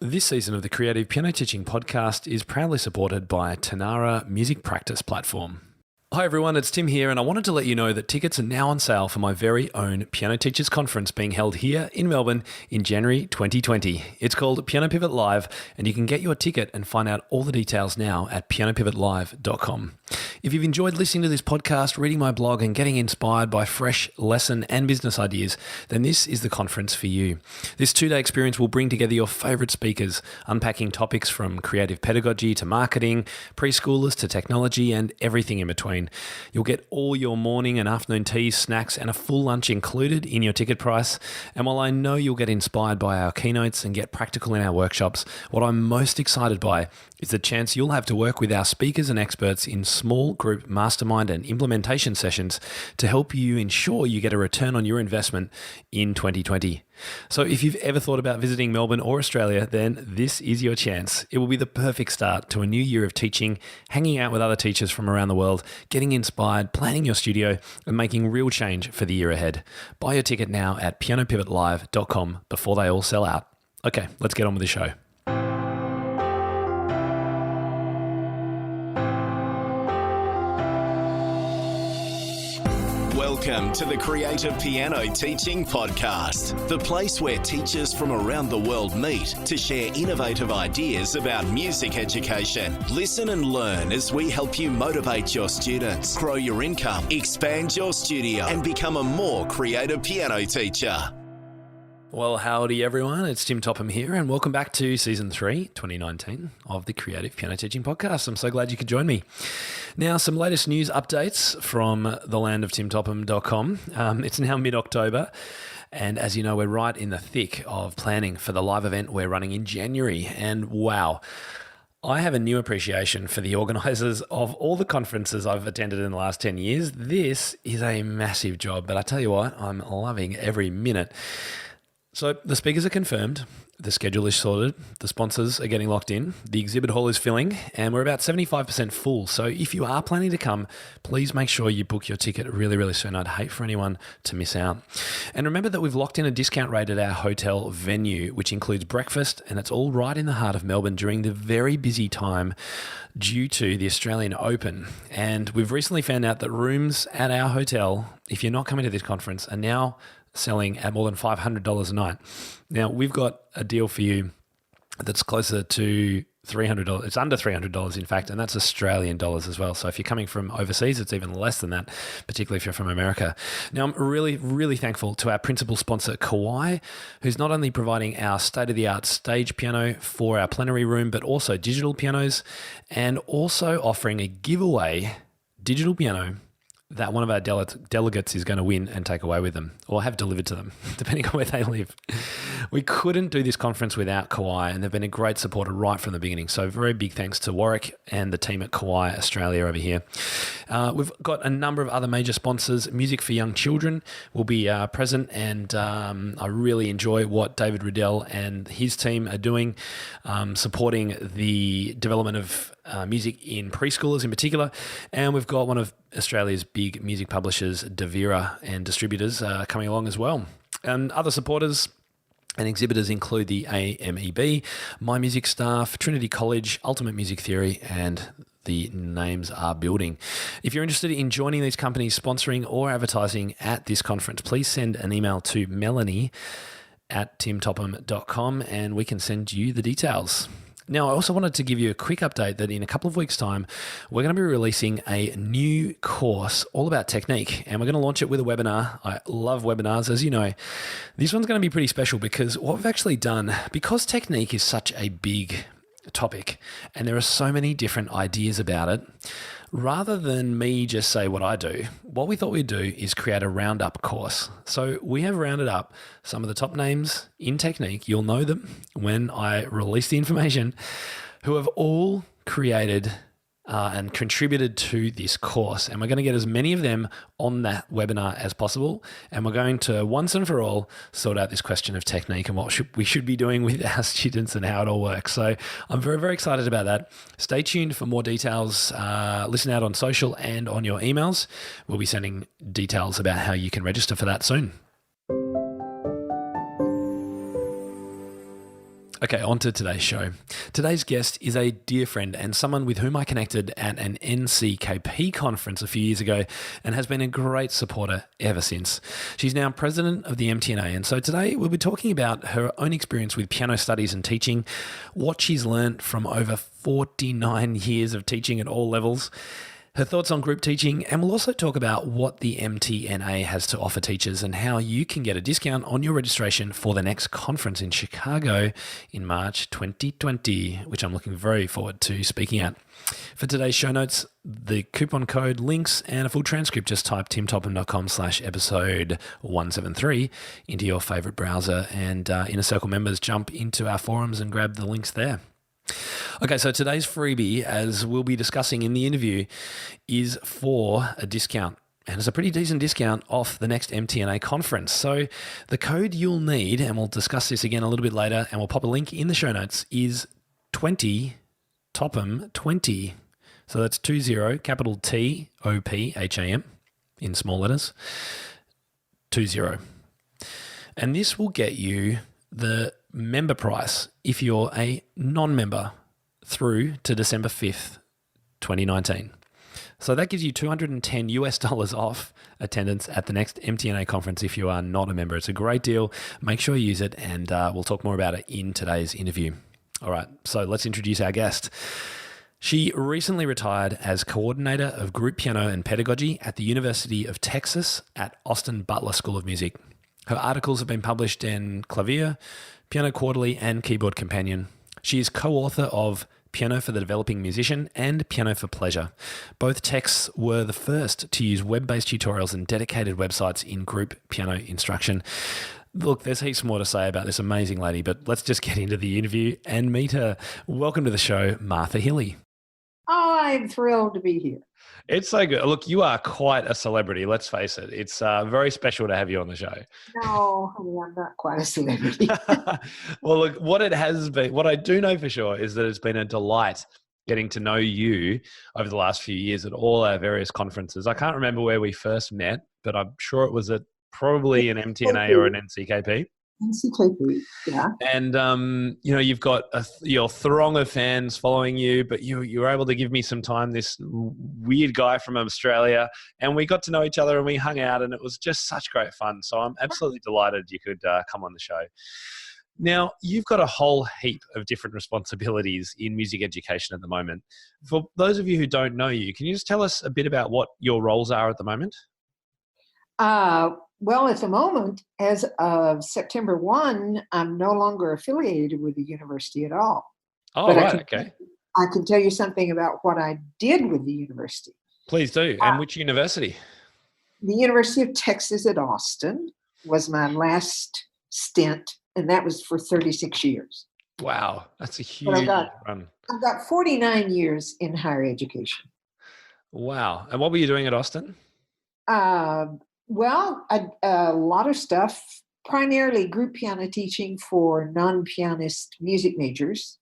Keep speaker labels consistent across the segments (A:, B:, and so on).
A: This season of the Creative Piano Teaching Podcast is proudly supported by Tanara Music Practice Platform. Hi everyone, it's Tim here, and I wanted to let you know that tickets are now on sale for my very own Piano Teachers Conference being held here in Melbourne in January 2020. It's called Piano Pivot Live, and you can get your ticket and find out all the details now at pianopivotlive.com. If you've enjoyed listening to this podcast, reading my blog, and getting inspired by fresh lesson and business ideas, then this is the conference for you. This two-day experience will bring together your favourite speakers, unpacking topics from creative pedagogy to marketing, preschoolers to technology, and everything in between. You'll get all your morning and afternoon teas, snacks, and a full lunch included in your ticket price. And while I know you'll get inspired by our keynotes and get practical in our workshops, what I'm most excited by is the chance you'll have to work with our speakers and experts in small group mastermind and implementation sessions to help you ensure you get a return on your investment in 2020. So if you've ever thought about visiting Melbourne or Australia, then this is your chance. It will be the perfect start to a new year of teaching, hanging out with other teachers from around the world, getting inspired, planning your studio, and making real change for the year ahead. Buy your ticket now at pianopivotlive.com before they all sell out. Okay, let's get on with the show.
B: Welcome to the Creative Piano Teaching Podcast, the place where teachers from around the world meet to share innovative ideas about music education. Listen and learn as we help you motivate your students, grow your income, expand your studio, and become a more creative piano teacher.
A: Well, howdy everyone, it's Tim Topham here, and welcome back to Season 3, 2019 of the Creative Piano Teaching Podcast. I'm so glad you could join me. Now, some latest news updates from the land of timtopham.com. It's now mid-October, and as you know, we're right in the thick of planning for the live event we're running in January, and wow, I have a new appreciation for the organisers of all the conferences I've attended in the last 10 years. This is a massive job, but I tell you what, I'm loving every minute. So the speakers are confirmed, the schedule is sorted, the sponsors are getting locked in, the exhibit hall is filling, and we're about 75% full. So if you are planning to come, please make sure you book your ticket really soon. I'd hate for anyone to miss out. And remember that we've locked in a discount rate at our hotel venue, which includes breakfast, and it's all right in the heart of Melbourne during the very busy time due to the Australian Open. And we've recently found out that rooms at our hotel, if you're not coming to this conference, are now selling at more than $500 a night. Now, we've got a deal for you that's closer to $300. It's under $300, in fact, and that's Australian dollars as well. So if you're coming from overseas, it's even less than that, particularly if you're from America. Now, I'm really thankful to our principal sponsor, Kawai, who's not only providing our state-of-the-art stage piano for our plenary room, but also digital pianos, and also offering a giveaway digital piano that one of our delegates is going to win and take away with them, or have delivered to them, depending on where they live. We couldn't do this conference without Kawai, and they've been a great supporter right from the beginning. So very big thanks to Warwick and the team at Kawai Australia over here. We've got a number of other major sponsors. Music for Young Children will be present, and I really enjoy what David Riddell and his team are doing, supporting the development of music in preschoolers in particular. And we've got one of Australia's big music publishers, Devira, and distributors coming along as well. And other supporters and exhibitors include the AMEB, My Music Staff, Trinity College, Ultimate Music Theory, and the names are building. If you're interested in joining these companies sponsoring or advertising at this conference, please send an email to melanie@timtopham.com and we can send you the details. Now, I also wanted to give you a quick update that in a couple of weeks' time, we're going to be releasing a new course all about technique, and we're going to launch it with a webinar. I love webinars, as you know. This one's going to be pretty special because what we've actually done, because technique is such a big topic and there are so many different ideas about it, rather than me just say what I do, what we thought we'd do is create a roundup course. So we have rounded up some of the top names in technique, you'll know them when I release the information, who have all created and contributed to this course. And we're going to get as many of them on that webinar as possible. And we're going to once and for all sort out this question of technique and what we should be doing with our students and how it all works. So I'm very excited about that. Stay tuned for more details. Listen out on social and on your emails. We'll be sending details about how you can register for that soon. Okay, on to today's show. Today's guest is a dear friend and someone with whom I connected at an NCKP conference a few years ago and has been a great supporter ever since. She's now president of the MTNA, and so today we'll be talking about her own experience with piano studies and teaching, what she's learned from over 49 years of teaching at all levels, her thoughts on group teaching, and we'll also talk about what the MTNA has to offer teachers and how you can get a discount on your registration for the next conference in Chicago in March 2020, which I'm looking very forward to speaking at. For today's show notes, the coupon code, links, and a full transcript, just type timtopham.com/episode 173 into your favorite browser, and Inner Circle members jump into our forums and grab the links there. Okay, so today's freebie, as we'll be discussing in the interview, is for a discount. And it's a pretty decent discount off the next MTNA conference. So the code you'll need, and we'll discuss this again a little bit later, and we'll pop a link in the show notes, is 20 Topham 20. So that's 20, capital TOPHAM in small letters, 20. And this will get you the member price if you're a non-member through to December 5th, 2019. So that gives you $210 off attendance at the next MTNA conference if you are not a member. It's a great deal. Make sure you use it, and we'll talk more about it in today's interview. All right, so let's introduce our guest. She recently retired as coordinator of group piano and pedagogy at the University of Texas at Austin Butler School of Music. Her articles have been published in Clavier, Piano Quarterly, and Keyboard Companion. She is co-author of Piano for the Developing Musician and Piano for Pleasure. Both texts were the first to use web-based tutorials and dedicated websites in group piano instruction. Look, there's heaps more to say about this amazing lady, but let's just get into the interview and meet her. Welcome to the show, Martha Hilley.
C: Oh, I'm thrilled to be here.
A: It's so good. Look, you are quite a celebrity, let's face it. It's very special to have you on the show.
C: No, honey, I'm not quite a celebrity.
A: Well, look, what it has been, what I do know for sure is that it's been a delight getting to know you over the last few years at all our various conferences. I can't remember where we first met, but I'm sure it was at probably an MTNA or an NCKP.
C: NCTP, yeah.
A: And, you've got your throng of fans following you, but you were able to give me some time, this weird guy from Australia, and we got to know each other and we hung out, and it was just such great fun. So I'm absolutely delighted you could come on the show. Now, you've got a whole heap of different responsibilities in music education at the moment. For those of you who don't know you, can you just tell us a bit about what your roles are at the moment?
C: Well, at the moment, as of September 1, I'm no longer affiliated with the university at all.
A: Oh,
C: but
A: right, okay.
C: I can tell you something about what I did with the university.
A: Please do. And which university?
C: The University of Texas at Austin was my last stint, and that was for 36 years.
A: Wow, that's a huge run.
C: I've got 49 years in higher education.
A: Wow. And what were you doing at Austin?
C: Well, a lot of stuff, primarily group piano teaching for non-pianist music majors.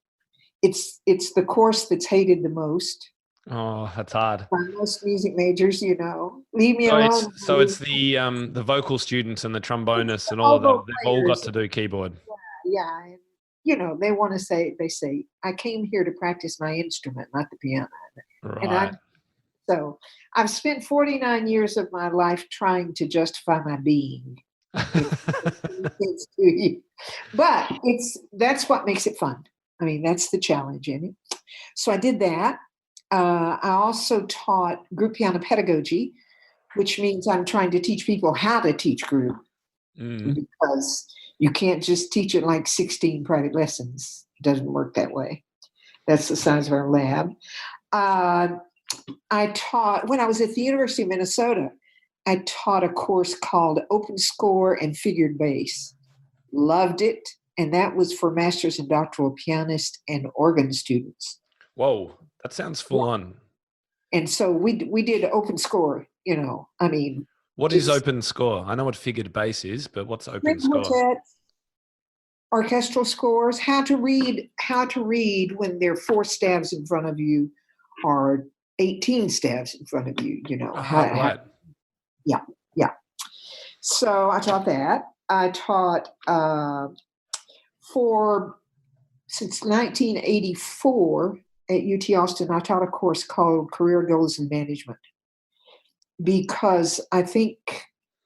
C: It's the course that's hated the most.
A: Oh, that's hard.
C: By most music majors, leave me alone.
A: So it's the vocal students and the trombonists and all of them. They've all got to do keyboard.
C: Yeah. And, they want to say, I came here to practice my instrument, not the piano.
A: Right.
C: And So I've spent 49 years of my life trying to justify my being. But that's what makes it fun. I mean, that's the challenge in it. So I did that. I also taught group piano pedagogy, which means I'm trying to teach people how to teach group, because you can't just teach it like 16 private lessons. It doesn't work that way. That's the size of our lab. I taught, when I was at the University of Minnesota, I taught a course called Open Score and Figured Bass. Loved it. And that was for master's and doctoral pianist and organ students.
A: Whoa, that sounds full on.
C: And so we did Open Score,
A: What is Open Score? I know what figured bass is, but what's Open Score?
C: Quartets, orchestral scores, how to read when there are 4 stabs in front of you or 18 stabs in front of you,
A: Right.
C: Yeah. So I taught that. I taught for since 1984 at UT Austin, I taught a course called Career Goals and Management, because I think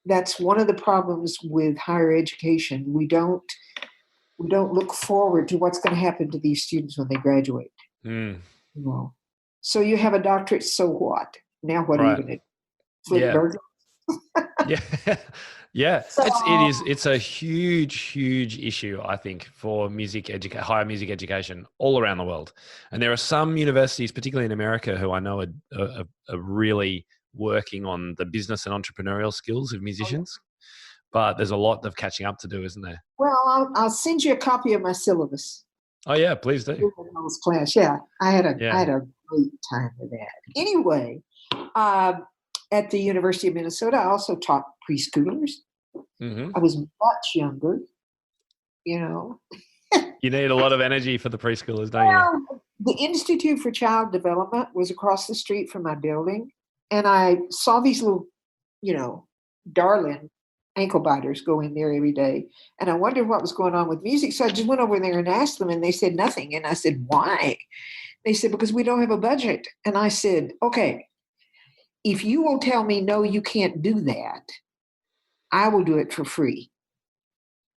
C: that's one of the problems with higher education. We don't look forward to what's going to happen to these students when they graduate. You know? So you have a doctorate, so what? Now what are you going to do? Flip burgers?
A: Yeah. Yeah.
C: So,
A: It's a huge issue, I think, for higher music education all around the world. And there are some universities, particularly in America, who I know are really working on the business and entrepreneurial skills of musicians. But there's a lot of catching up to do, isn't there?
C: well, I'll send you a copy of my syllabus.
A: Oh yeah, please do.
C: Class. Yeah, I had a great time with that. Anyway, at the University of Minnesota, I also taught preschoolers. I was much younger, you know.
A: You need a lot of energy for the preschoolers, don't you?
C: The Institute for Child Development was across the street from my building, and I saw these little, darling ankle biters go in there every day. And I wondered what was going on with music. So I just went over there and asked them, and they said nothing. And I said, why? They said, because we don't have a budget. And I said, okay, if you will tell me, no, you can't do that, I will do it for free.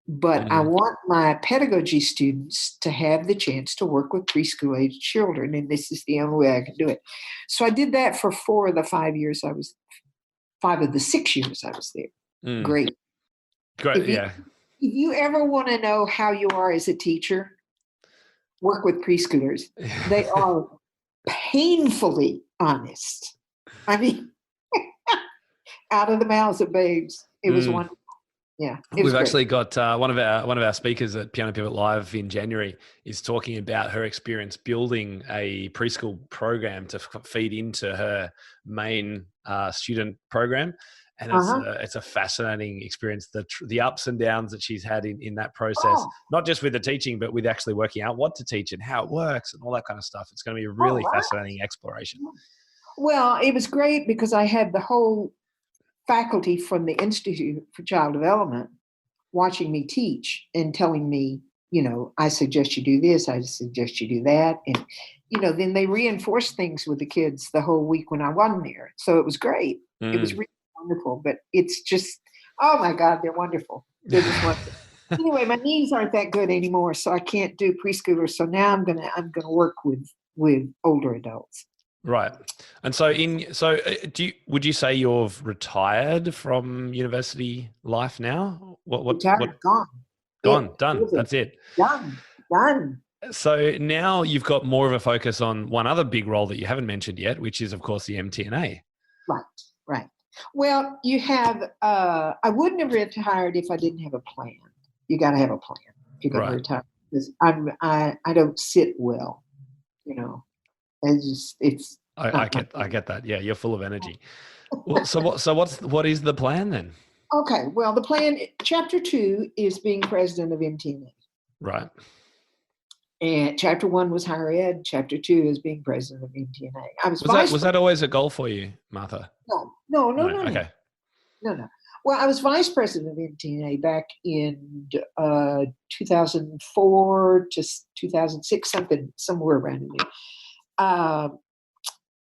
C: But I want my pedagogy students to have the chance to work with preschool age children. And this is the only way I can do it. So I did that for 5 of the 6 years I was there. Great.
A: If
C: you ever want to know how you are as a teacher, work with preschoolers. They are painfully honest. I mean, out of the mouths of babes. It was wonderful. Yeah,
A: we've actually got one of our speakers at Piano Pivot Live in January is talking about her experience building a preschool program to feed into her main student program. And it's a fascinating experience, the ups and downs that she's had in that process, not just with the teaching, but with actually working out what to teach and how it works and all that kind of stuff. It's going to be a really fascinating exploration.
C: Well, it was great because I had the whole faculty from the Institute for Child Development watching me teach and telling me, I suggest you do this, I suggest you do that. And, then they reinforced things with the kids the whole week when I wasn't there. So it was great. It was really wonderful, but it's just, oh my God, they're wonderful. They're just wonderful. Anyway, my knees aren't that good anymore, so I can't do preschoolers. So now I'm gonna work with older adults.
A: Right. And so would you say you've retired from university life now?
C: Retired, gone.
A: Done. That's it.
C: Done.
A: So now you've got more of a focus on one other big role that you haven't mentioned yet, which is of course the MTNA.
C: Right. Well, you have, I wouldn't have retired if I didn't have a plan. You got to have a plan if you're going to retire. Because I don't sit well, I
A: get that. Yeah, you're full of energy. Well, so what is the plan then?
C: Okay, well, the plan, Chapter 2 is being president of MTNA.
A: Right.
C: And Chapter 1 was higher ed. Chapter 2 is being president of MTNA.
A: Was that always a goal for you, Martha?
C: No.
A: Okay.
C: No. Well, I was vice president of MTNA back in 2004 to 2006, somewhere around in there.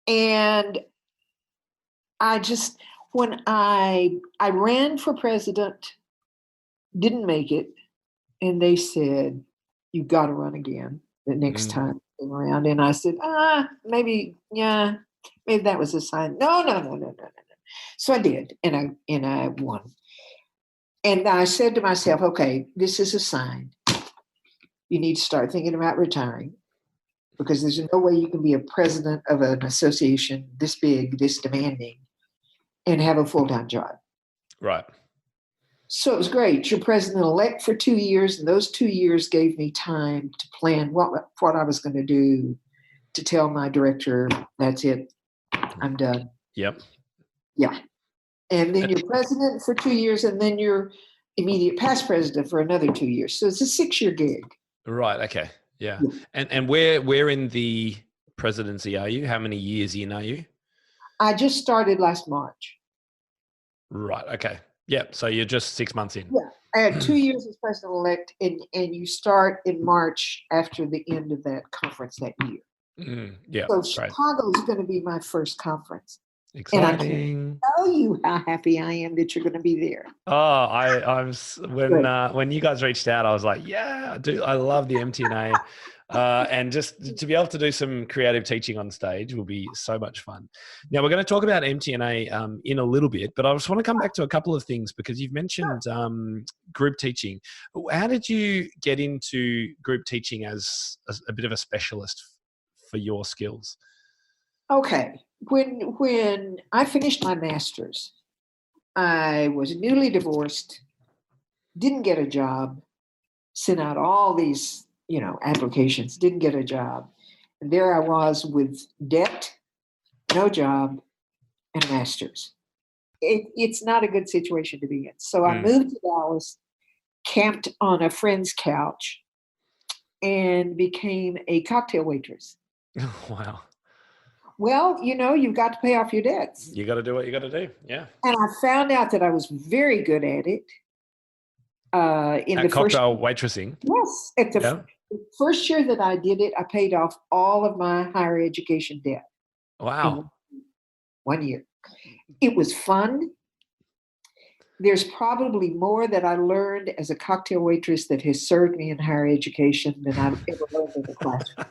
C: And when I ran for president, didn't make it, and they said, "You got to run again the next time they came around." And I said, maybe that was a sign. No. So I did, and I won. And I said to myself, okay, this is a sign. You need to start thinking about retiring, because there's no way you can be a president of an association this big, this demanding, and have a full-time job.
A: Right.
C: So it was great. You're president-elect for 2 years, and those 2 years gave me time to plan what I was going to do, to tell my director, that's it, I'm done.
A: Yep.
C: Yeah. And then you're president for 2 years, and then you're immediate past president for another 2 years. So it's a 6-year gig.
A: Right. Okay. Yeah. And where in the presidency are you? How many years in are you?
C: I just started last March.
A: Right. Okay. Yeah. So you're just 6 months in.
C: I had 2 years as president-elect, and you start in March after the end of that conference that year.
A: Yeah,
C: So
A: great.
C: Chicago is going to be my first conference.
A: Exciting.
C: And I can't tell you how happy I am that you're going to be there.
A: Oh, when you guys reached out, I was like, yeah, I love the MTNA. And just to be able to do some creative teaching on stage will be so much fun. Now, we're going to talk about MTNA in a little bit, but I just want to come back to a couple of things because you've mentioned group teaching. How did you get into group teaching as a bit of a specialist for your skills?
C: Okay. When I finished my master's, I was newly divorced, didn't get a job, sent out all these, applications, didn't get a job. And there I was with debt, no job, and a master's. It's not a good situation to be in. So I moved to Dallas, camped on a friend's couch, and became a cocktail waitress.
A: Wow.
C: Well, you've got to pay off your debts.
A: You got to do what you got to do. Yeah.
C: And I found out that I was very good at it.
A: At cocktail waitressing.
C: Yes. At the first year that I did it, I paid off all of my higher education debt.
A: Wow.
C: In 1 year. It was fun. There's probably more that I learned as a cocktail waitress that has served me in higher education than I've ever learned in the classroom.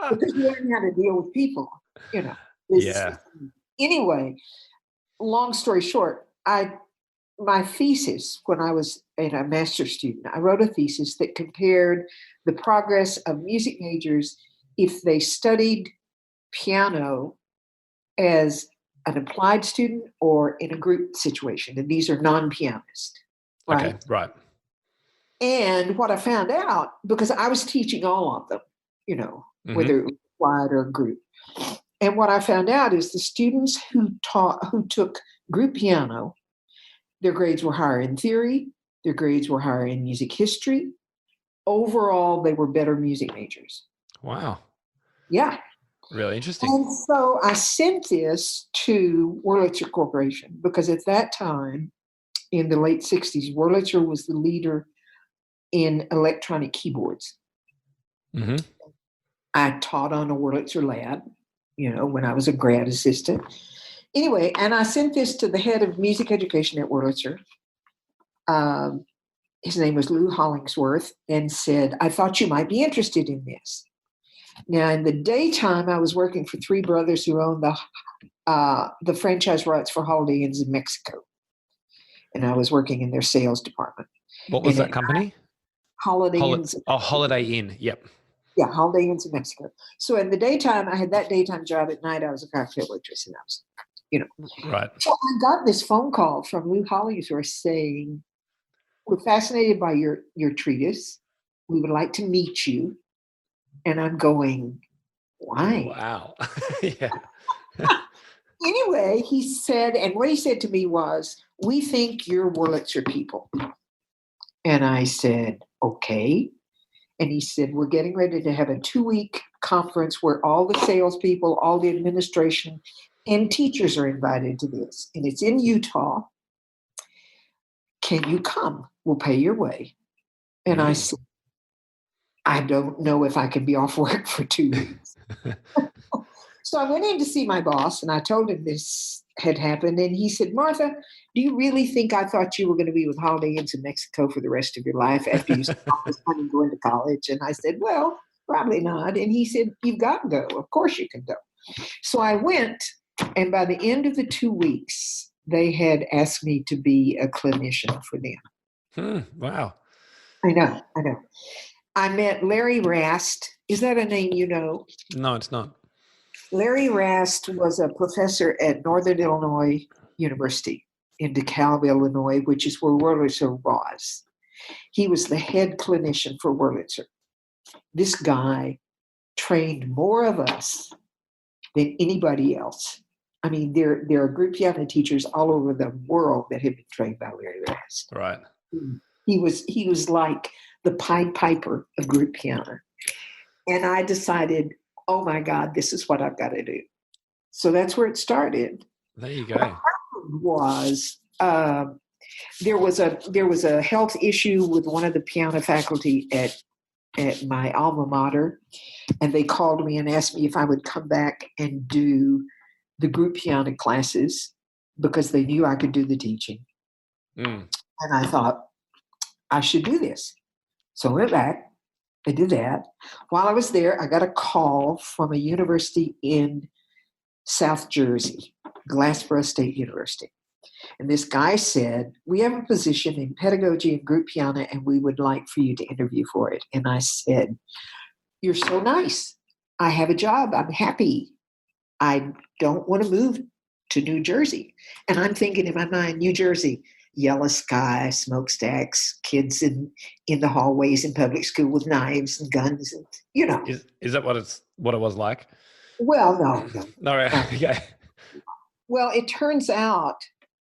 C: Because you learn how to deal with people,
A: Yeah.
C: Anyway, long story short, my thesis when I was a master's student, I wrote a thesis that compared the progress of music majors if they studied piano as an applied student or in a group situation. And these are non-pianists. Right?
A: Okay, right.
C: And what I found out, because I was teaching all of them, whether it was applied or group. And what I found out is the students who took group piano, their grades were higher in theory, their grades were higher in music history. Overall, they were better music majors.
A: Wow.
C: Yeah.
A: Really interesting.
C: And so I sent this to Wurlitzer Corporation because at that time, in the late 60s, Wurlitzer was the leader in electronic keyboards.
A: Mm-hmm.
C: I taught on a Wurlitzer lab, when I was a grad assistant. Anyway, and I sent this to the head of music education at Wurlitzer. His name was Lou Hollingsworth, and said, I thought you might be interested in this. Now, in the daytime, I was working for three brothers who owned the franchise rights for Holiday Inns in Mexico. And I was working in their sales department.
A: What was that company?
C: Holiday Inns.
A: Holiday Inn. Yep.
C: Yeah, Holiday Inns in Mexico. So in the daytime, I had that daytime job. At night, I was a cocktail waitress, and I was,
A: Right.
C: So I got this phone call from Lou Hollingsworth saying, we're fascinated by your treatise. We would like to meet you. And I'm going, why?
A: Wow. Yeah.
C: Anyway, he said, and what he said to me was, we think you're Wurlitzer people. And I said, okay. And he said, we're getting ready to have a 2-week conference where all the salespeople, all the administration, and teachers are invited to this. And it's in Utah. Can you come? We'll pay your way. And I said, I don't know if I can be off work for 2 weeks. So I went in to see my boss, and I told him this had happened. And he said, Martha, do you really think I thought you were going to be with Holiday Inns in Mexico for the rest of your life after you stopped this money going to college? And I said, well, probably not. And he said, you've got to go. Of course you can go. So I went, and by the end of the 2 weeks, they had asked me to be a clinician for them.
A: Wow.
C: I know. I met Larry Rast. Is that a name you know?
A: No, it's not.
C: Larry Rast was a professor at Northern Illinois University in DeKalb, Illinois, which is where Wurlitzer was. He was the head clinician for Wurlitzer. This guy trained more of us than anybody else. I mean, there are group piano teachers all over the world that have been trained by Larry Rast.
A: Right.
C: He was like the Pied Piper of group piano. And I decided, oh my God, this is what I've got to do. So that's where it started.
A: There you go.
C: What happened was There was a health issue with one of the piano faculty at my alma mater, and they called me and asked me if I would come back and do the group piano classes because they knew I could do the teaching. And I thought I should do this. So I went back. I did that. While I was there, I got a call from a university in South Jersey, Glassboro State University. And this guy said, we have a position in pedagogy and group piano, and we would like for you to interview for it. And I said, you're so nice. I have a job. I'm happy. I don't want to move to New Jersey. And I'm thinking in my mind, New Jersey, yellow sky, smokestacks, kids in the hallways in public school with knives and guns, and
A: Is that what it was like?
C: Well, no.
A: No, okay.
C: Well, it turns out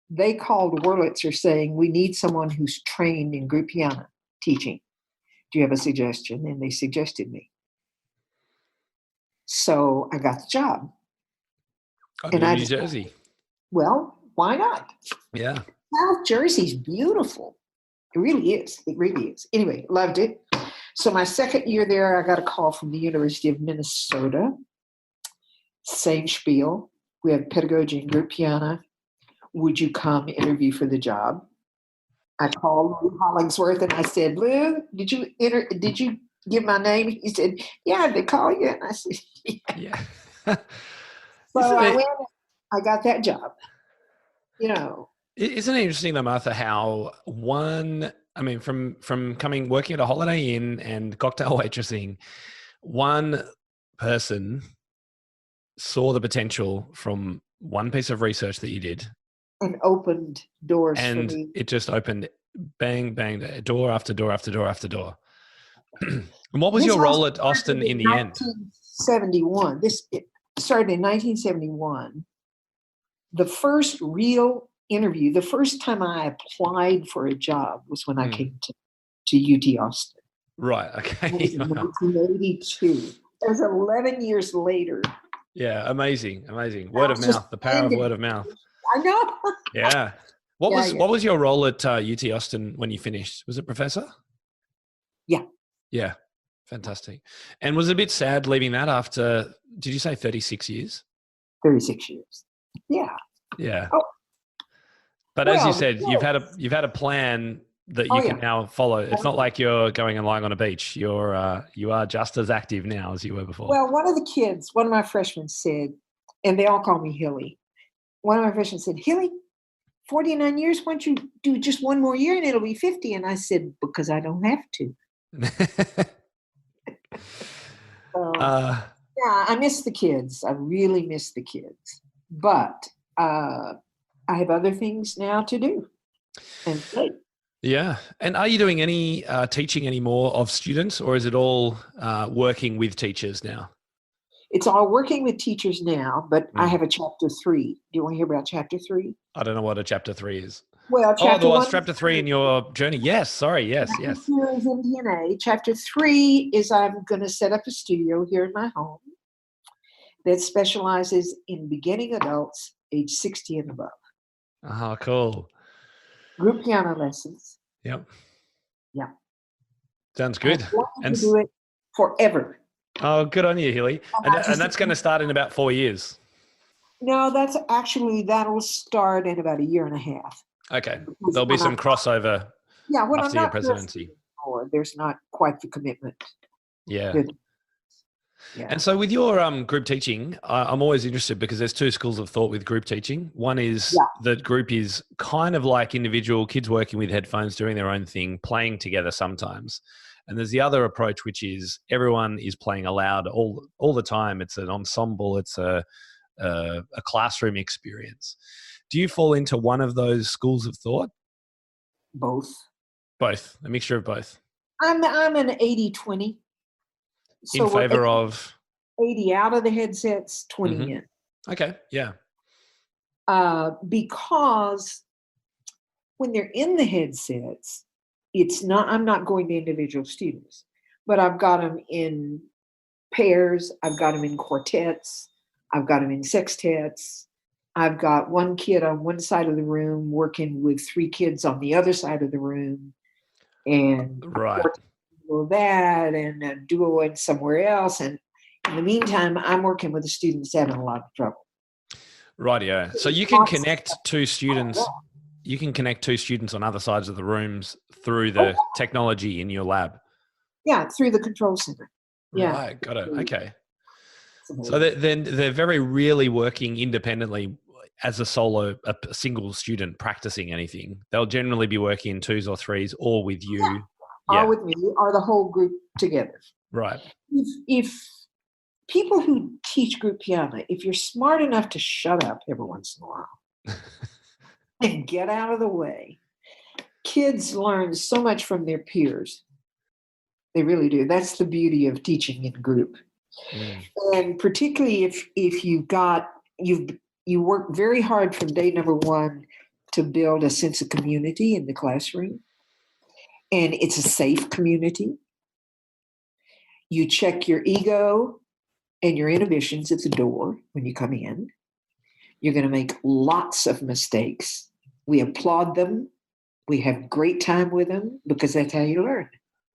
C: they called Wurlitzer saying, we need someone who's trained in group piano teaching. Do you have a suggestion? And they suggested me. So I got the job.
A: In New Jersey.
C: Well, why not?
A: Yeah.
C: South Jersey's beautiful. It really is. It really is. Anyway, loved it. So my second year there, I got a call from the University of Minnesota. Same spiel. We have pedagogy and group piano. Would you come interview for the job? I called Lou Hollingsworth and I said, Lou, did you give my name? He said, yeah, they call you. And I said, yeah. So I went, I got that job.
A: Isn't it interesting though, Martha, how from working at a Holiday Inn and cocktail waitressing, one person saw the potential from one piece of research that you did. And
C: opened doors for me.
A: And it just opened bang, bang, door after door after door after door. And what was your role at Austin in the end?
C: 1971. It started in 1971. The first real interview, the first time I applied for a job was when I came to UT Austin.
A: Right, okay.
C: It was 1982. It was 11 years later.
A: Yeah, amazing. Word of mouth, the power of word of mouth.
C: I know.
A: Yeah. What was your role at UT Austin when you finished? Was it professor?
C: Yeah.
A: Yeah. Fantastic. And was it a bit sad leaving that after, did you say 36 years?
C: 36 years. Yeah.
A: Yeah. Oh. But as you said, you've had a plan that you can now follow. It's not like you're going and lying on a beach. You are just as active now as you were before.
C: Well, one of my freshmen said, and they all call me Hilley. One of my freshmen said, Hilley, 49 years, why don't you do just one more year and it'll be 50? And I said, because I don't have to. Yeah, I miss the kids. I really miss the kids. But I have other things now to do and play.
A: Yeah. And are you doing any teaching anymore of students, or is it all working with teachers now?
C: It's all working with teachers now, but I have a chapter 3. Do you want to hear about chapter 3?
A: I don't know what a chapter 3 is.
C: Well,
A: chapter 3 in your journey. Yes. Sorry. Yes.
C: Chapter 2 is MTNA. Chapter 3 is I'm going to set up a studio here in my home that specializes in beginning adults age 60 and above.
A: Oh, cool.
C: Group piano lessons.
A: Yep.
C: Yeah.
A: Sounds good.
C: I want to do it forever.
A: Oh, good on you, Hilley. And that's going to start in about 4 years.
C: No, that'll start in about a year and a half.
A: Okay. There'll be some crossover after your presidency.
C: There's not quite the commitment.
A: Yeah. Yeah. And so with your group teaching, I'm always interested because there's two schools of thought with group teaching. One is that group is kind of like individual kids working with headphones, doing their own thing, playing together sometimes. And there's the other approach, which is everyone is playing aloud all the time. It's an ensemble. It's a classroom experience. Do you fall into one of those schools of thought?
C: Both.
A: Both. A mixture of both.
C: I'm an 80-20.
A: In favor of
C: 80 out of the headsets, 20 in.
A: Okay. Yeah.
C: Because when they're in the headsets, I'm not going to individual students, but I've got them in pairs. I've got them in quartets. I've got them in sextets. I've got one kid on one side of the room working with three kids on the other side of the room, and
A: Right.
C: that, and a duo in somewhere else. And in the meantime, I'm working with a student that's having a lot of trouble.
A: Rightio. So you can connect two students. You can connect two students on other sides of the rooms through the technology in your lab.
C: Yeah, through the control center. Yeah.
A: Right. Got it. Okay. So they're very rarely working independently as a single student practicing anything. They'll generally be working in twos or threes or with you.
C: Yeah. Or with me, or the whole group together.
A: Right.
C: If people who teach group piano, if you're smart enough to shut up every once in a while and get out of the way, kids learn so much from their peers. They really do. That's the beauty of teaching in group. And particularly if you work very hard from day number one to build a sense of community in the classroom, and it's a safe community. You check your ego and your inhibitions at the door when you come in. You're going to make lots of mistakes. We applaud them. We have great time with them because that's how you learn.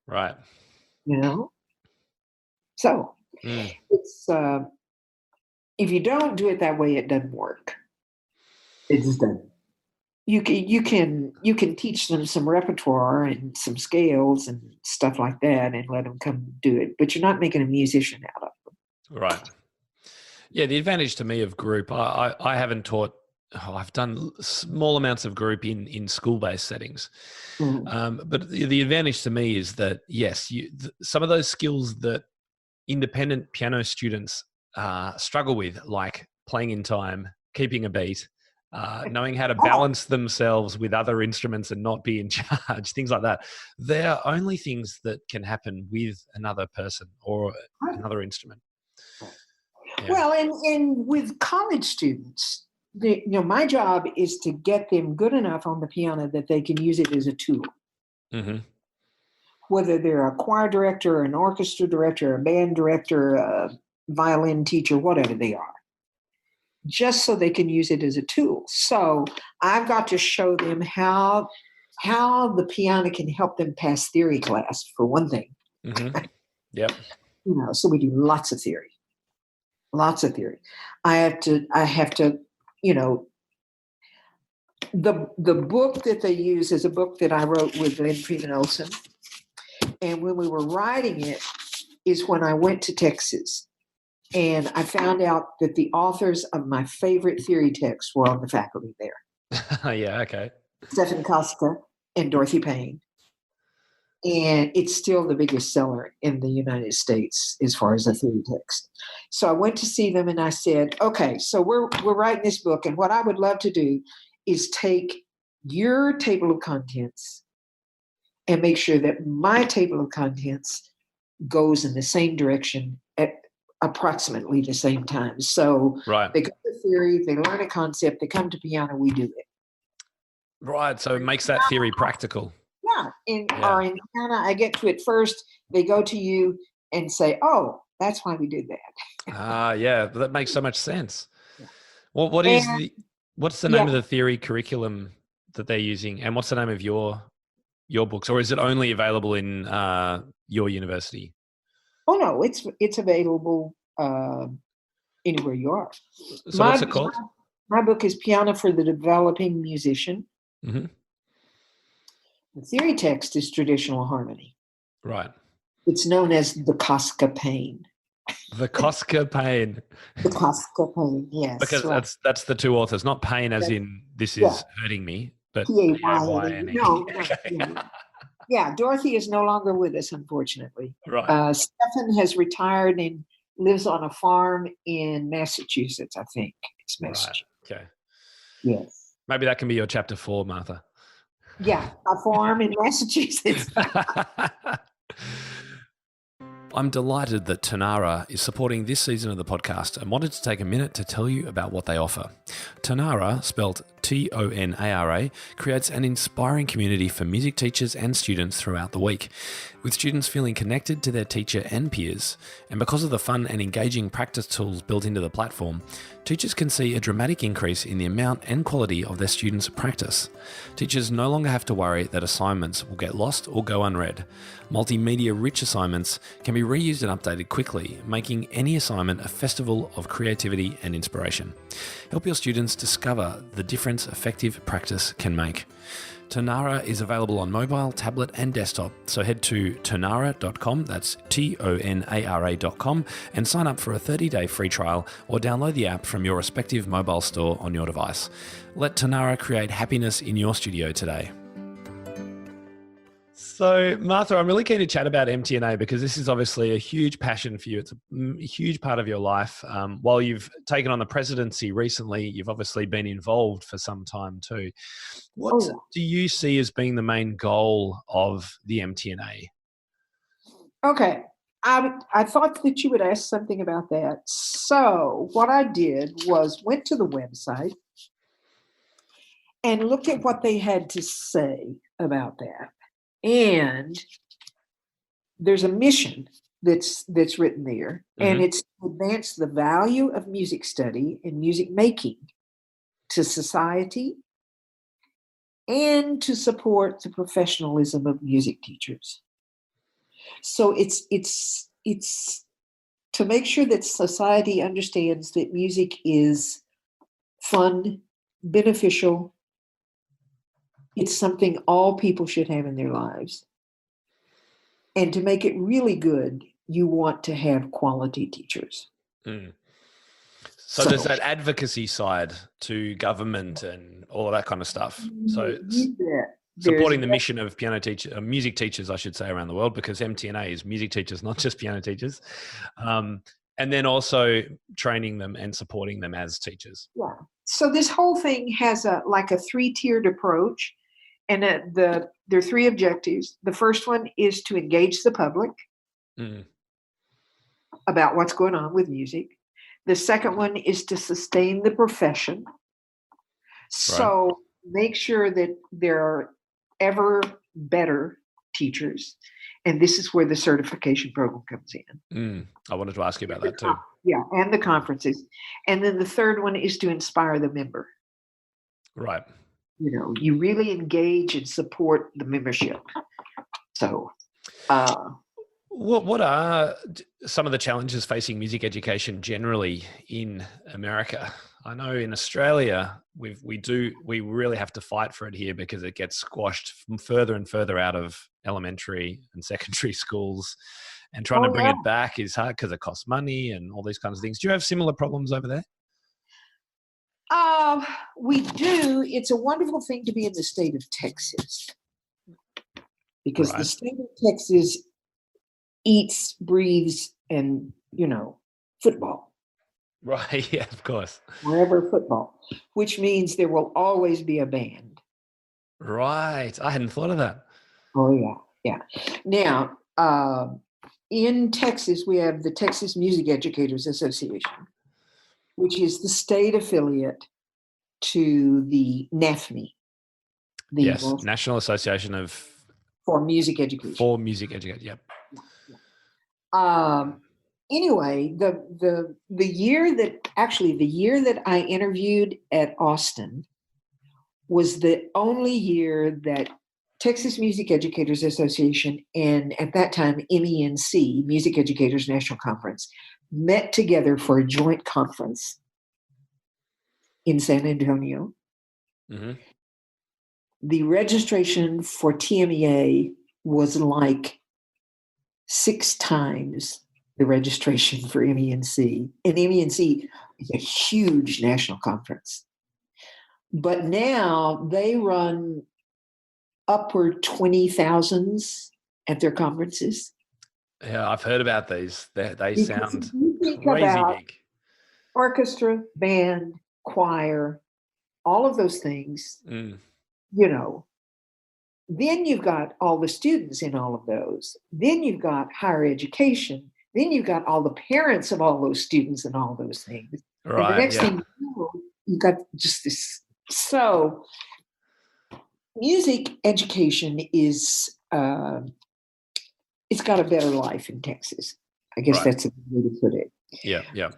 A: Right.
C: So it's if you don't do it that way, it doesn't work. It just doesn't. You can teach them some repertoire and some scales and stuff like that and let them come do it, but you're not making a musician out of them.
A: Right. Yeah, the advantage to me of group, I haven't taught. I've done small amounts of group in school-based settings, but the advantage to me is that yes, some of those skills that independent piano students struggle with, like playing in time, keeping a beat, knowing how to balance themselves with other instruments and not be in charge, things like that. They're only things that can happen with another person or another instrument. Yeah.
C: Well, and with college students, my job is to get them good enough on the piano that they can use it as a tool.
A: Mm-hmm.
C: Whether they're a choir director, an orchestra director, a band director, a violin teacher, whatever they are, just so they can use it as a tool. So I've got to show them how the piano can help them pass theory class, for one thing.
A: Mm-hmm. Yep.
C: So we do lots of theory. Lots of theory. I have to, the book that they use is a book that I wrote with Lynn Freeman Olson. And when we were writing it is when I went to Texas and I found out that the authors of my favorite theory texts were on the faculty there.
A: Yeah. Okay.
C: Stephen Koska and Dorothy Payne. And it's still the biggest seller in the United States as far as a theory text. So I went to see them and I said, okay, so we're writing this book. And what I would love to do is take your table of contents and make sure that my table of contents goes in the same direction at approximately the same time. So they go to theory, they learn a concept, they come to piano, we do it.
A: Right. So it makes that theory practical.
C: Yeah. Or in piano, I get to it first, they go to you and say, oh, that's why we did that.
A: Yeah, that makes so much sense. Yeah. Well, what's the name of the theory curriculum that they're using, and what's the name of your books, or is it only available in your university?
C: Oh no, it's available anywhere you are.
A: So what's it called?
C: My book is Piano for the Developing Musician.
A: Mm-hmm.
C: The theory text is Traditional Harmony.
A: Right.
C: It's known as the Koska Payne.
A: The Koska Payne.
C: The Koska Payne, yes.
A: Because that's the two authors, not pain as in this is hurting me, but P-A-Y-N-E.
C: No. Yeah, Dorothy is no longer with us, unfortunately.
A: Right.
C: Stephen has retired and lives on a farm in Massachusetts, I think. It's Massachusetts.
A: Right. Okay.
C: Yes.
A: Maybe that can be your chapter 4, Martha.
C: Yeah, a farm in Massachusetts.
A: I'm delighted that Tanara is supporting this season of the podcast and wanted to take a minute to tell you about what they offer. Tanara, spelled Tonara, creates an inspiring community for music teachers and students throughout the week, with students feeling connected to their teacher and peers. And because of the fun and engaging practice tools built into the platform, teachers can see a dramatic increase in the amount and quality of their students' practice. Teachers no longer have to worry that assignments will get lost or go unread. Multimedia-rich assignments can be reused and updated quickly, making any assignment a festival of creativity and inspiration. Help your students discover the difference effective practice can make. Tanara is available on mobile, tablet and desktop, so head to tonara.com, that's Tonara.com, and sign up for a 30-day free trial or download the app from your respective mobile store on your device. Let Tanara create happiness in your studio today. So, Martha, I'm really keen to chat about MTNA because this is obviously a huge passion for you. It's a huge part of your life. While you've taken on the presidency recently, you've obviously been involved for some time too. What do you see as being the main goal of the MTNA?
C: Okay. I thought that you would ask something about that. So what I did was went to the website and looked at what they had to say about that. And there's a mission that's written there, and it's to advance the value of music study and music making to society and to support the professionalism of music teachers. So it's to make sure that society understands that music is fun, beneficial. It's something all people should have in their lives. And to make it really good, you want to have quality teachers.
A: So there's that advocacy side to government and all of that kind of stuff. So supporting the mission of music teachers, I should say, around the world, because MTNA is music teachers, not just piano teachers. And then also training them and supporting them as teachers.
C: Yeah. So this whole thing has a three-tiered approach. And there are three objectives. The first one is to engage the public about what's going on with music. The second one is to sustain the profession. So make sure that there are ever better teachers. And this is where the certification program comes in.
A: I wanted to ask you about that too.
C: Yeah, and the conferences. And then the third one is to inspire the member.
A: Right.
C: You know, you really engage and support the membership. So,
A: what are some of the challenges facing music education generally in America? I know in Australia, we really have to fight for it here because it gets squashed from further and further out of elementary and secondary schools, and trying to bring it back is hard because it costs money and all these kinds of things. Do you have similar problems over there?
C: We do. It's a wonderful thing to be in the state of Texas because the state of Texas eats, breathes, and, football.
A: Right. Yeah, of course.
C: Wherever football, which means there will always be a band.
A: Right. I hadn't thought of that.
C: Oh, yeah. Yeah. Now, in Texas, we have the Texas Music Educators Association, which is the state affiliate to the NAFME.
A: National Association
C: for Music Education.
A: For Music Education, yep.
C: Anyway, the year that I interviewed at Austin was the only year that Texas Music Educators Association and at that time MENC, Music Educators National Conference, met together for a joint conference in San Antonio. The registration for TMEA was like 6 times the registration for MENC. And MENC is a huge national conference. But now they run upward 20,000s at their conferences.
A: Yeah, I've heard about these. They sound crazy big.
C: Orchestra, band, choir, all of those things, Then you've got all the students in all of those. Then you've got higher education. Then you've got all the parents of all those students and all those things. And the
A: Right.
C: next
A: Yeah.
C: thing you know, you've got just this. So music education is, it's got a better life in Texas. I guess
A: Right.
C: that's a good way to put it.
A: Yeah. Yeah.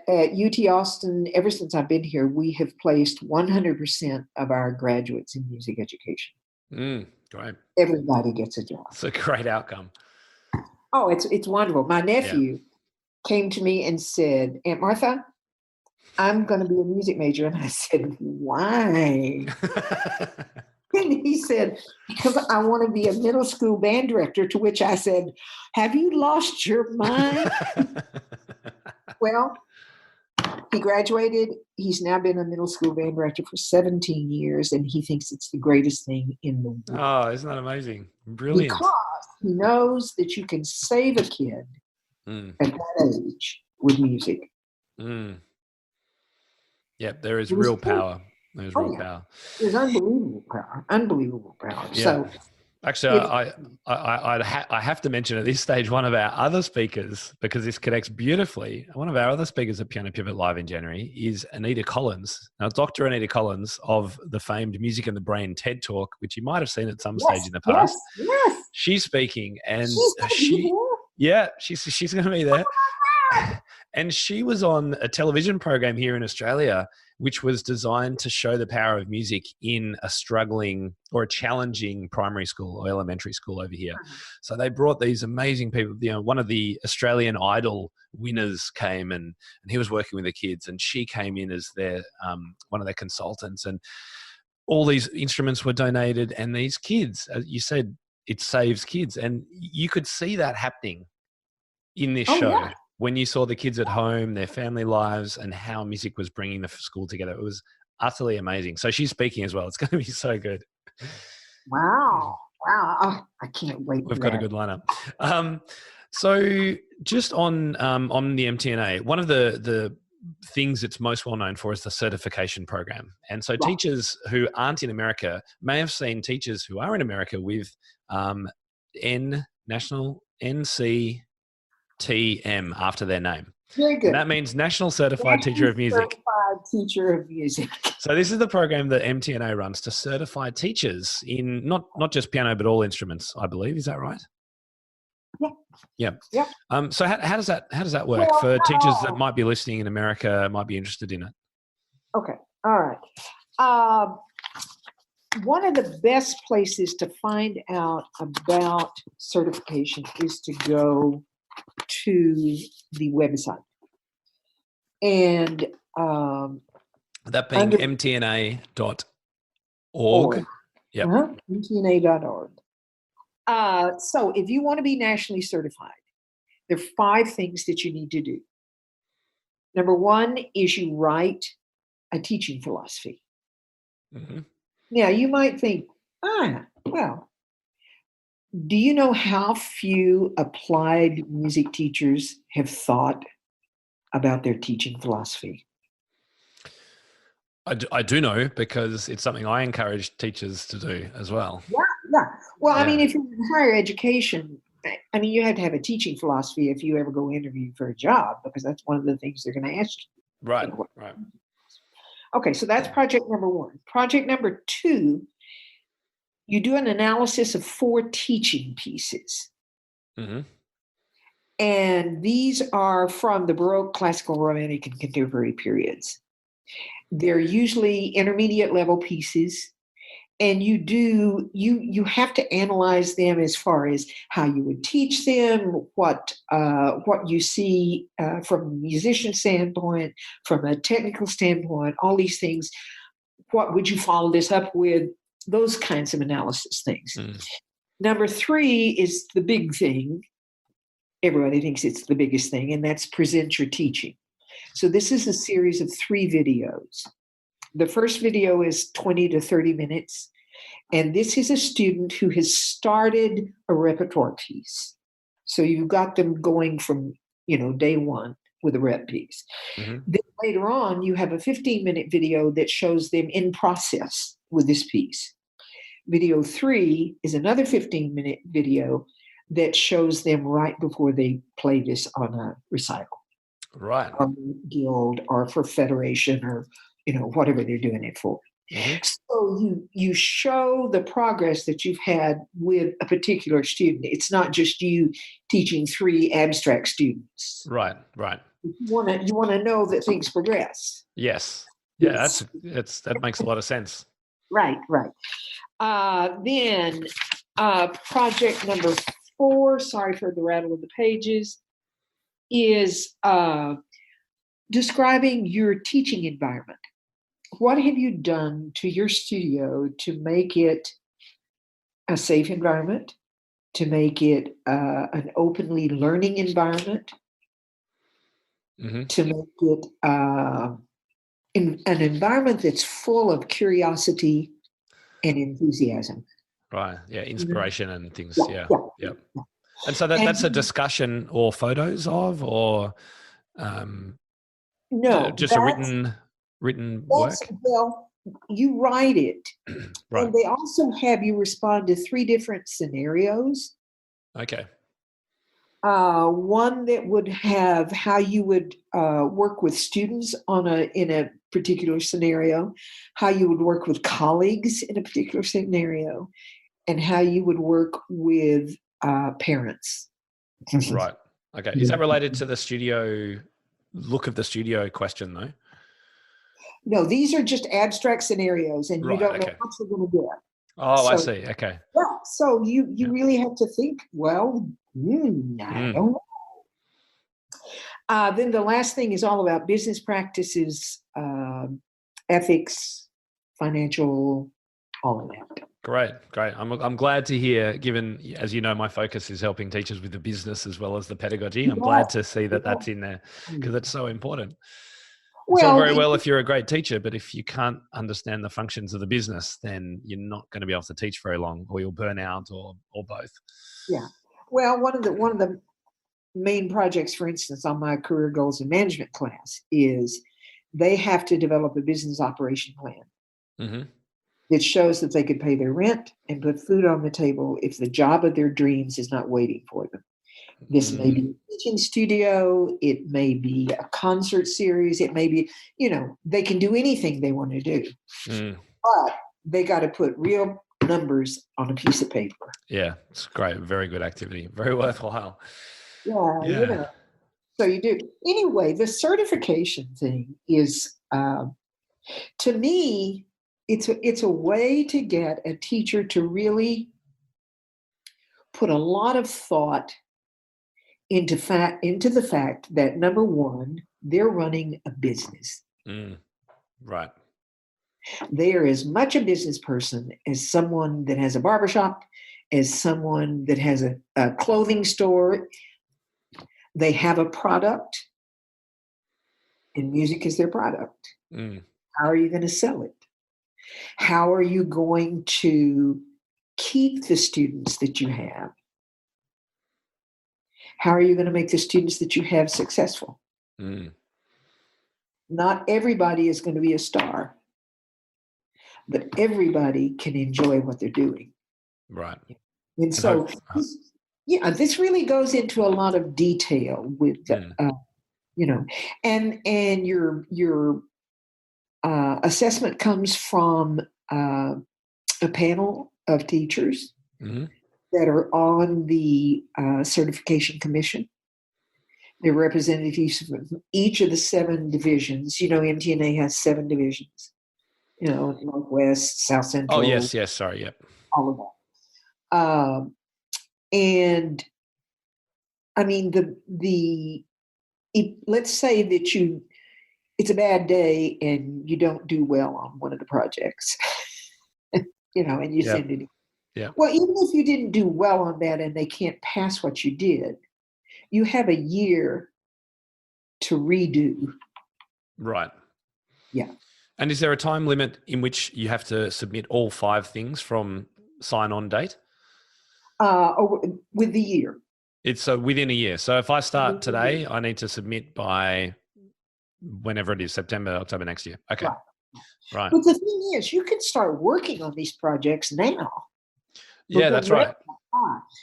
C: At UT Austin, ever since I've been here, we have placed 100% of our graduates in music education.
A: Great.
C: Everybody gets a job.
A: It's a great outcome.
C: Oh, it's wonderful. My nephew came to me and said, Aunt Martha, I'm going to be a music major. And I said, why? And he said, because I want to be a middle school band director, to which I said, have you lost your mind? Well, he graduated. He's now been a middle school band director for 17 years, and he thinks it's the greatest thing in the world.
A: Oh, isn't that amazing? Brilliant.
C: Because he knows that you can save a kid at that age with music.
A: Yeah, there is real power. There's real power.
C: There's unbelievable power. Unbelievable power.
A: Yeah.
C: So,
A: actually, I have to mention at this stage one of our other speakers, because this connects beautifully. One of our other speakers at Piano Pivot Live in January is Anita Collins. Now, Dr. Anita Collins of the famed Music and the Brain TED Talk, which you might have seen at some stage in the past.
C: Yes.
A: She's speaking, and
C: she's
A: going to be there. And she was on a television program here in Australia, which was designed to show the power of music in a struggling or a challenging primary school or elementary school over here. So they brought these amazing people. You know, one of the Australian Idol winners came and he was working with the kids, and she came in as their one of their consultants, and all these instruments were donated. And these kids, as you said, it saves kids, and you could see that happening in this show. Yeah. When you saw the kids at home, their family lives, and how music was bringing the school together. It was utterly amazing. So she's speaking as well. It's going to be so good.
C: Wow. Oh, I can't wait.
A: We've got a good lineup. So just on the MTNA, one of the things it's most well known for is the certification program. And so teachers who aren't in America may have seen teachers who are in America with National NCTM after their name.
C: Very good.
A: And that means National Certified Teacher of Music.
C: Certified Teacher of Music.
A: So this is the program that MTNA runs to certify teachers in not just piano, but all instruments, I believe. Is that right? Yeah. So how does that work for teachers that might be listening in America, might be interested in it?
C: Okay. All right. One of the best places to find out about certification is to go to the website. And
A: that being mtna.org. Yep.
C: mtna.org. So if you want to be nationally certified, there are 5 things that you need to do. Number 1 is you write a teaching philosophy. Mm-hmm. Now, you might think, well, do you know how few applied music teachers have thought about their teaching philosophy?
A: I do know, because it's something I encourage teachers to do as well.
C: Yeah. Well, I mean, if you're in higher education, I mean, you have to have a teaching philosophy if you ever go interview for a job, because that's one of the things they're going to ask you.
A: Right.
C: Okay, so that's project number 1. Project number 2, you do an analysis of 4 teaching pieces. Mm-hmm. And these are from the Baroque, Classical, Romantic, and Contemporary periods. They're usually intermediate level pieces. And you have to analyze them as far as how you would teach them, what you see from a musician standpoint, from a technical standpoint, all these things. What would you follow this up with? Those kinds of analysis things. Number 3 is the big thing. Everybody thinks it's the biggest thing, and that's present your teaching. So this is a series of 3 videos. The first video is 20 to 30 minutes. And this is a student who has started a repertoire piece. So you've got them going from, day 1 with a rep piece. Mm-hmm. Then later on, you have a 15-minute video that shows them in process with this piece. Video 3 is another 15-minute video that shows them right before they play this on a recital.
A: Right.
C: Or guild or for federation or, whatever they're doing it for.
A: Mm-hmm.
C: So you show the progress that you've had with a particular student. It's not just you teaching 3 abstract students.
A: Right.
C: You want to know that things progress.
A: Yes. Yeah,
C: Yes.
A: that makes a lot of sense.
C: Right. Then project number 4, sorry for the rattle of the pages, is describing your teaching environment. What have you done to your studio to make it a safe environment, to make it an openly learning environment,
A: Mm-hmm.
C: to make it an environment that's full of curiosity and enthusiasm?
A: Right. Yeah. Inspiration and things. Yeah. And so that's a discussion or photos of, or
C: no,
A: just a written work.
C: Well, you write it,
A: Right.
C: and they also have you respond to 3 different scenarios.
A: Okay.
C: One that would have how you would work with students in a particular scenario, how you would work with colleagues in a particular scenario, and how you would work with parents.
A: Right. Okay. Is that related to the studio look of the studio question though?
C: No, these are just abstract scenarios, and you don't know what you're going to get.
A: Oh, I see. Okay.
C: Yeah. So you really have to think, well, I don't know. Then the last thing is all about business practices, ethics, financial, all of that.
A: Great. I'm glad to hear, given, as you know, my focus is helping teachers with the business as well as the pedagogy. I'm glad to see that that's in there because it's so important. It's all very well if you're a great teacher, but if you can't understand the functions of the business, then you're not going to be able to teach very long, or you'll burn out, or both.
C: Yeah. Well, one of the main projects, for instance, on my career goals and management class is they have to develop a business operation plan.
A: Mm-hmm.
C: It shows that they could pay their rent and put food on the table if the job of their dreams is not waiting for them. This may be a teaching studio. It may be a concert series. It may be, they can do anything they want to do. But they got to put real numbers on a piece of paper.
A: Yeah, it's great. Very good activity. Very worthwhile.
C: Yeah. So you do. Anyway, the certification thing is, to me, it's a way to get a teacher to really put a lot of thought into the fact that, number one, they're running a business.
A: Right.
C: They are as much a business person as someone that has a barbershop, as someone that has a clothing store. They have a product, and music is their product. How are you going to sell it? How are you going to keep the students that you have? How are you going to make the students that you have successful? Not everybody is going to be a star, but everybody can enjoy what they're doing.
A: Right.
C: And so, this really goes into a lot of detail with, and your assessment comes from a panel of teachers that are on the certification commission. They're representatives from each of the 7 divisions. MTNA has 7 divisions. Northwest, South Central.
A: Oh, yes. Sorry. Yep.
C: All of that. And I mean, let's say that it's a bad day and you don't do well on one of the projects, and you send it in.
A: Yeah.
C: Well, even if you didn't do well on that and they can't pass what you did, you have a year to redo.
A: Right.
C: Yeah.
A: And is there a time limit in which you have to submit all 5 things from sign-on date?
C: With the year.
A: It's within a year. So if I start today, I need to submit by whenever it is, September, October next year. Okay.
C: Right.
A: Right.
C: But the thing is, you can start working on these projects now.
A: Yeah, that's right.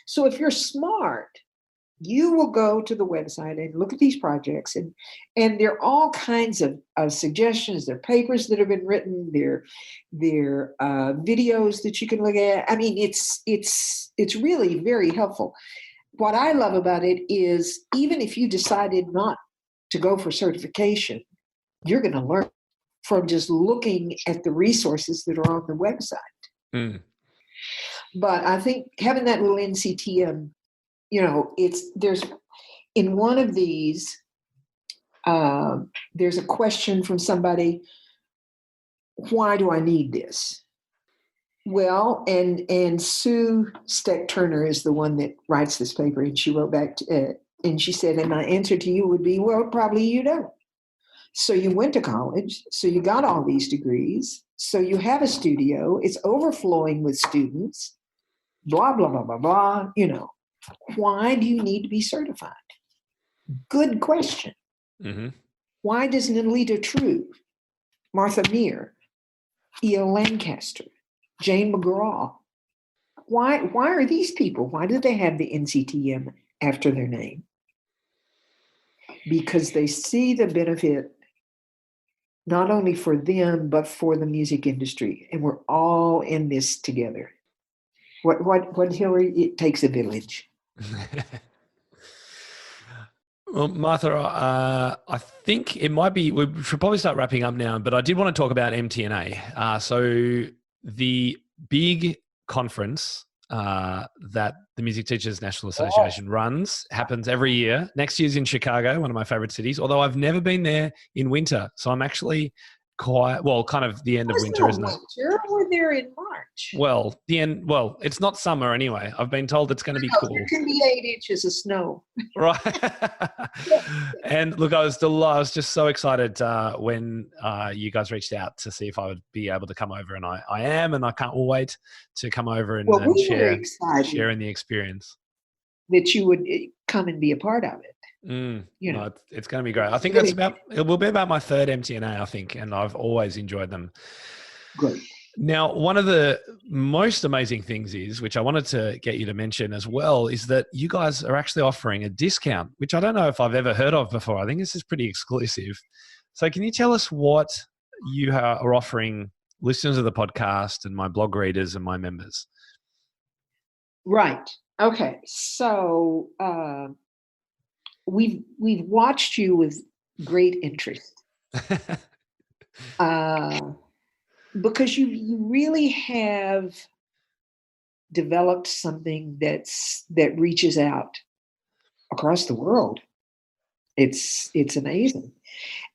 C: So if you're smart, you will go to the website and look at these projects, and there are all kinds of suggestions. There are papers that have been written. There are videos that you can look at. I mean, it's really very helpful. What I love about it is even if you decided not to go for certification, you're going to learn from just looking at the resources that are on the website.
A: Mm.
C: But I think having that little NCTM, there's in one of these, there's a question from somebody, why do I need this? Well, and Sue Steck Turner is the one that writes this paper, and she wrote back and she said, and my answer to you would be, well, probably you don't. So you went to college, so you got all these degrees, so you have a studio, it's overflowing with students, blah, blah, blah, blah, blah, Why do you need to be certified? Good question.
A: Mm-hmm.
C: Why doesn't Alita True, Martha Meir, E.O. Lancaster, Jane McGraw, why are these people, why do they have the NCTM after their name? Because they see the benefit not only for them, but for the music industry. And we're all in this together. What Hillary, it takes a village.
A: Well, Martha, I think it might be, we should probably start wrapping up now, but I did want to talk about MTNA. So the big conference that the Music Teachers National Association runs happens every year. Next year's in Chicago, one of my favorite cities, although I've never been there in winter. So I'm actually kind of the end of winter, isn't it?
C: We're there in March.
A: Well, it's not summer anyway. I've been told it's going to be cool.
C: There can be 8 inches of snow.
A: Right. And look, I was just so excited when you guys reached out to see if I would be able to come over, and I am, and I can't wait to come over and share in the experience.
C: That you would come and be a part of it.
A: No, it's going to be great. I think it will be about my third MTNA, I think, and I've always enjoyed them.
C: Great.
A: Now, one of the most amazing things which I wanted to get you to mention as well, is that you guys are actually offering a discount, which I don't know if I've ever heard of before. I think this is pretty exclusive. So can you tell us what you are offering listeners of the podcast and my blog readers and my members?
C: Right. Okay. So we've watched you with great interest. Because you really have developed something that reaches out across the world. It's amazing.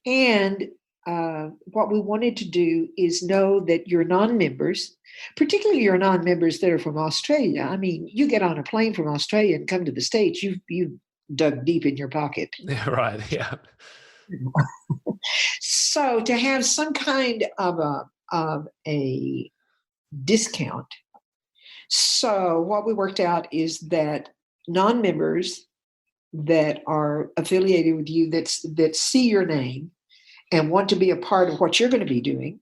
C: And what we wanted to do is know that your non-members, particularly your non-members that are from Australia, I mean, you get on a plane from Australia and come to the States, you've dug deep in your pocket.
A: Yeah, right. Yeah.
C: So to have some kind of a discount. So what we worked out is that non-members that are affiliated with you, that see your name and want to be a part of what you're going to be doing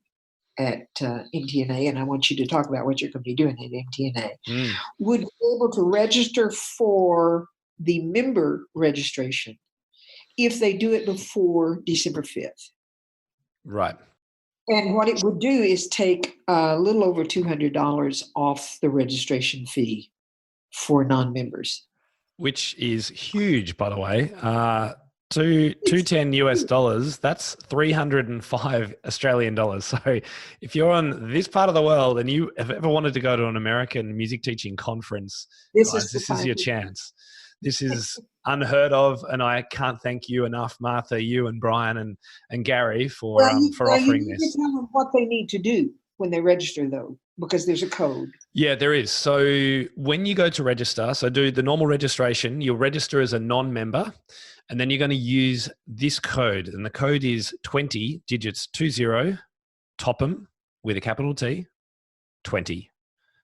C: at MTNA, and I want you to talk about what you're going to be doing at MTNA, would be able to register for the member registration if they do it before December 5th.
A: Right.
C: And what it would do is take a little over $200 off the registration fee for non-members. Which
A: is huge, by the way. $210 US, that's 305 Australian dollars. So if you're on this part of the world and you have ever wanted to go to an American music teaching conference, this is your chance. This is unheard of, and I can't thank you enough, Martha, you and Brian and Gary for offering this.
C: You tell them what they need to do when they register, though, because there's a code.
A: Yeah, there is. So when you go to register, so do the normal registration, you'll register as a non-member, and then you're going to use this code, and the code is 20 digits 20 Topham with a capital T 20.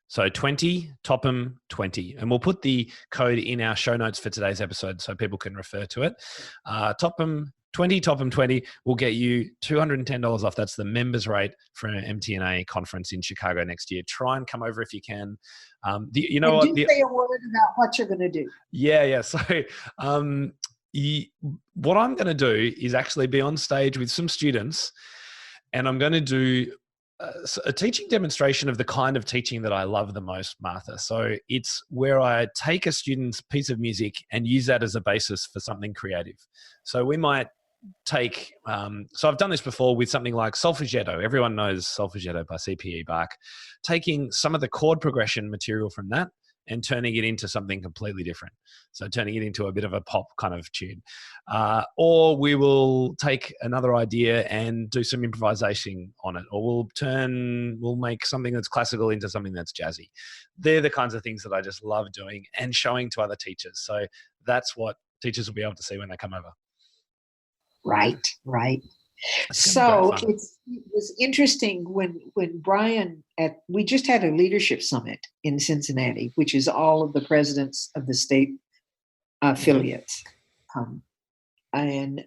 A: So 20, Topham 20. And we'll put the code in our show notes for today's episode so people can refer to it. Topham 20 Topham 20 will get you $210 off. That's the members rate for an MTNA conference in Chicago next year. Try and come over if you can. You know
C: and
A: what?
C: do say a word about what you're going to do.
A: Yeah. So what I'm going to do is actually be on stage with some students, and I'm going to do a teaching demonstration of the kind of teaching that I love the most, Martha. So it's where I take a student's piece of music and use that as a basis for something creative. So we might take, so I've done this before with something like solfeggiato. Everyone knows solfeggiato by C.P.E. Bach. Taking some of the chord progression material from that and turning it into something completely different. So turning it into a bit of a pop kind of tune. Or we will take another idea and do some improvisation on it. Or we'll make something that's classical into something that's jazzy. They're the kinds of things that I just love doing and showing to other teachers. So that's what teachers will be able to see when they come over.
C: Right. So it was interesting when Brian we just had a leadership summit in Cincinnati, which is all of the presidents of the state affiliates. And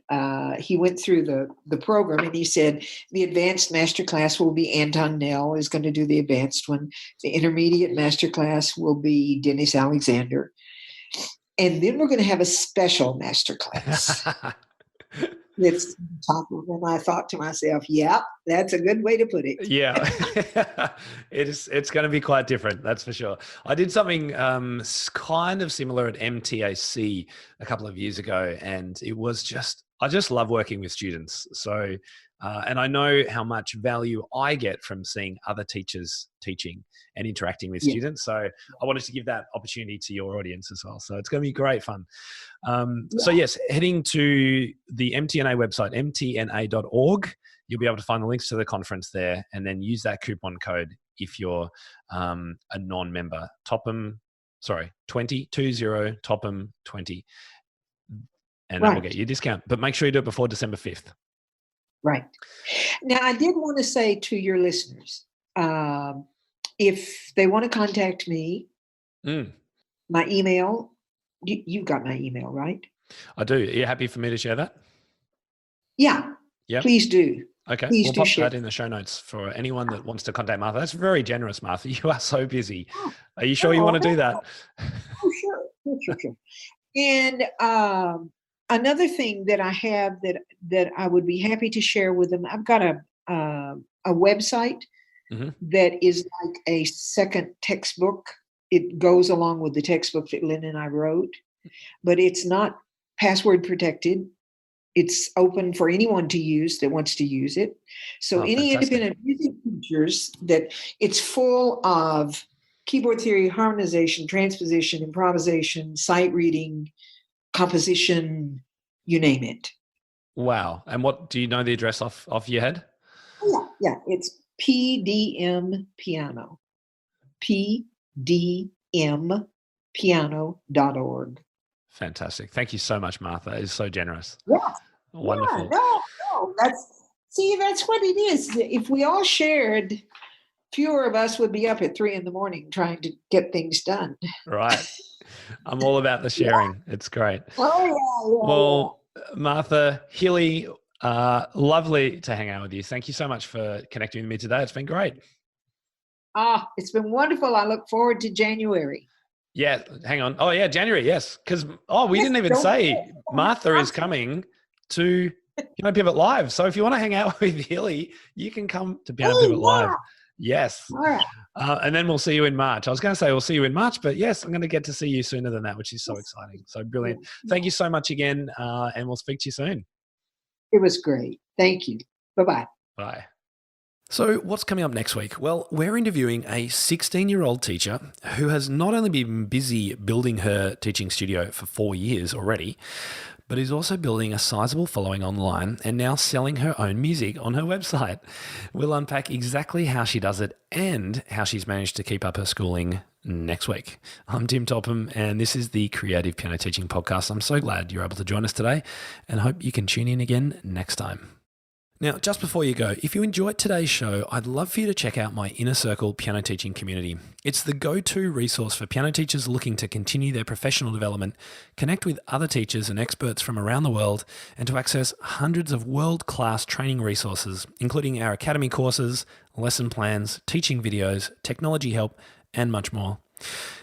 C: he went through the program, and he said the advanced masterclass will be Anton Nell is going to do the advanced one. The intermediate masterclass will be Dennis Alexander. And then we're going to have a special masterclass. It's top of them. I thought to myself, yeah, that's a good way to put it.
A: Yeah, it's going to be quite different, that's for sure. I did something kind of similar at MTAC a couple of years ago, and it was I just love working with students. So, and I know how much value I get from seeing other teachers teaching and interacting with students. So I wanted to give that opportunity to your audience as well. So it's going to be great fun. So yes, heading to the MTNA website, mtna.org, you'll be able to find the links to the conference there, and then use that coupon code if you're a non-member. Topham 20 Topham 20. And that will get you a discount. But make sure you do it before December 5th.
C: Right. Now, I did want to say to your listeners, if they want to contact me, my email, you've got my email, right?
A: I do. Are you happy for me to share that?
C: Yeah. Yep. Please do.
A: Okay.
C: Please
A: we'll pop that in the show notes for anyone that wants to contact Martha. That's very generous, Martha. You are so busy. Are you sure you want to do that?
C: Oh, sure. And another thing that I have that I would be happy to share with them, I've got a website that is like a second textbook. It goes along with the textbook that Lynn and I wrote, but it's not password protected. It's open for anyone to use that wants to use it. So any independent music teachers, that it's full of keyboard theory, harmonization, transposition, improvisation, sight reading, composition, you name it.
A: Wow. And what do you know the address off your head?
C: Yeah. It's PDM Piano. PDMpiano.org.
A: Fantastic. Thank you so much, Martha. It's so generous.
C: Yeah.
A: Wonderful.
C: Yeah, no. That's what it is. If we all shared, fewer of us would be up at 3 a.m. trying to get things done.
A: Right. I'm all about the sharing. Yeah. It's great.
C: Oh, yeah.
A: Well, Martha, Hilley, lovely to hang out with you. Thank you so much for connecting with me today. It's been great.
C: It's been wonderful. I look forward to January.
A: Yeah, hang on. Oh, yeah, January, yes. Because, we didn't even say Martha is coming to Pivot Live. So if you want to hang out with Hilley, you can come to Piano Pivot Live. Yes. All right. And then we'll see you in March. I was going to say we'll see you in March, but yes, I'm going to get to see you sooner than that, which is so exciting. So brilliant. Thank you so much again, and we'll speak to you soon.
C: It was great. Thank you. Bye-bye.
A: Bye. So what's coming up next week? Well, we're interviewing a 16-year-old teacher who has not only been busy building her teaching studio for 4 years already, but is also building a sizable following online and now selling her own music on her website. We'll unpack exactly how she does it and how she's managed to keep up her schooling next week. I'm Tim Topham, and this is the Creative Piano Teaching Podcast. I'm so glad you're able to join us today and hope you can tune in again next time. Now, just before you go, if you enjoyed today's show, I'd love for you to check out my Inner Circle piano teaching community. It's the go-to resource for piano teachers looking to continue their professional development, connect with other teachers and experts from around the world, and to access hundreds of world-class training resources, including our academy courses, lesson plans, teaching videos, technology help, and much more.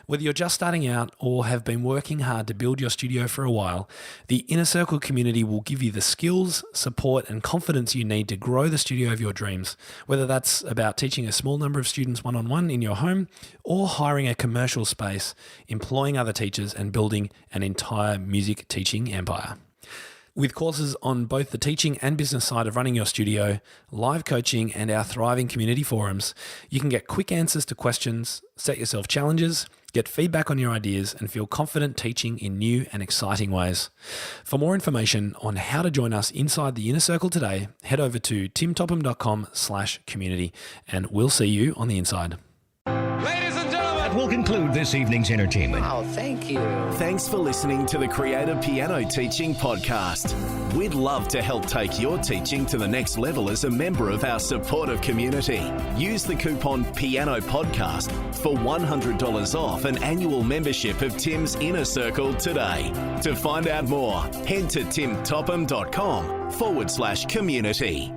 A: Whether you're just starting out or have been working hard to build your studio for a while, the Inner Circle community will give you the skills, support, and confidence you need to grow the studio of your dreams, whether that's about teaching a small number of students one-on-one in your home or hiring a commercial space, employing other teachers, and building an entire music teaching empire. With courses on both the teaching and business side of running your studio, live coaching, and our thriving community forums, you can get quick answers to questions, set yourself challenges, get feedback on your ideas, and feel confident teaching in new and exciting ways. For more information on how to join us inside the Inner Circle today, head over to timtopham.com/community, and we'll see you on the inside.
D: That will conclude this evening's entertainment.
E: Oh, thank you.
B: Thanks for listening to the Creative Piano Teaching Podcast. We'd love to help take your teaching to the next level as a member of our supportive community. Use the coupon Piano Podcast for $100 off an annual membership of Tim's Inner Circle today. To find out more, head to timtopham.com/community.